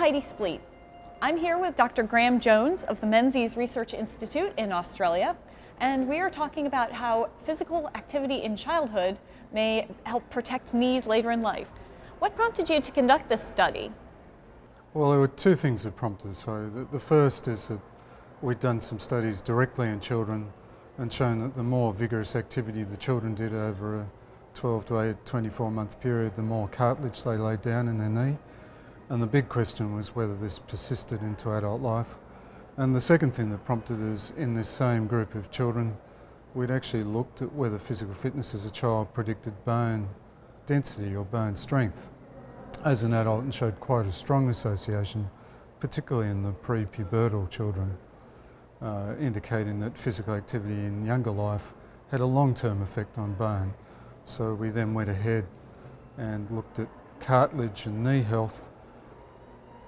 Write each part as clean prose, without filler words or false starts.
Heidi Spleet. I'm here with Dr. Graham Jones of the Menzies Research Institute in Australia, and we are talking about how physical activity in childhood may help protect knees later in life. What prompted you to conduct this study? Well, there were two things that prompted us. So the first is that we'd done some studies directly in children and shown that the more vigorous activity the children did over a 12 to 24 month period, the more cartilage they laid down in their knee. And the big question was whether this persisted into adult life. And the second thing that prompted us, in this same group of children, we'd actually looked at whether physical fitness as a child predicted bone density or bone strength as an adult, and showed quite a strong association, particularly in the pre-pubertal children, indicating that physical activity in younger life had a long-term effect on bone. So we then went ahead and looked at cartilage and knee health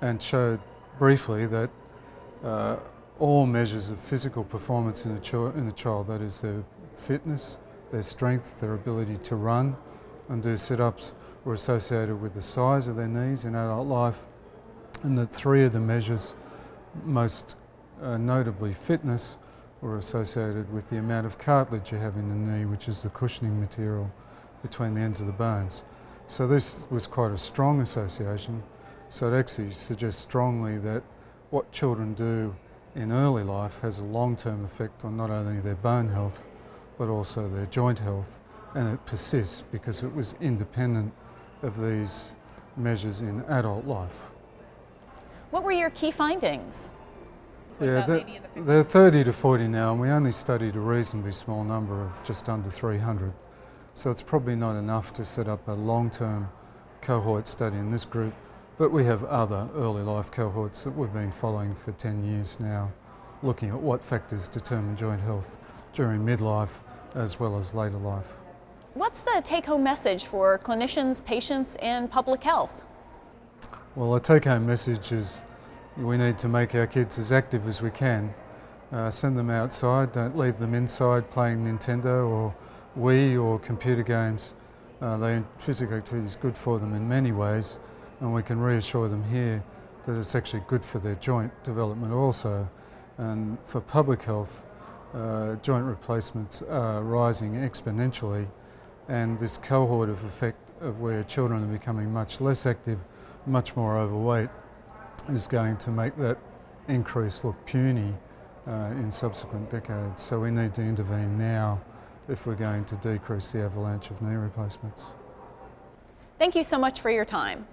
and showed briefly that all measures of physical performance in a child, that is their fitness, their strength, their ability to run and do sit-ups, were associated with the size of their knees in adult life, and that three of the measures, most notably fitness, were associated with the amount of cartilage you have in the knee, which is the cushioning material between the ends of the bones. So this was quite a strong association. So it actually suggests strongly that what children do in early life has a long-term effect on not only their bone health, but also their joint health, and it persists because it was independent of these measures in adult life. What were your key findings? They're 30 to 40 now, and we only studied a reasonably small number of just under 300. So it's probably not enough to set up a long-term cohort study in this group, but we have other early life cohorts that we've been following for 10 years now, looking at what factors determine joint health during midlife as well as later life. What's the take-home message for clinicians, patients, and public health? Well, the take-home message is we need to make our kids as active as we can. Send them outside, don't leave them inside playing Nintendo or Wii or computer games. Physical activity is good for them in many ways, and we can reassure them here that it's actually good for their joint development also. And for public health, joint replacements are rising exponentially, and this cohort of effect of where children are becoming much less active, much more overweight, is going to make that increase look puny in subsequent decades. So we need to intervene now if we're going to decrease the avalanche of knee replacements. Thank you so much for your time.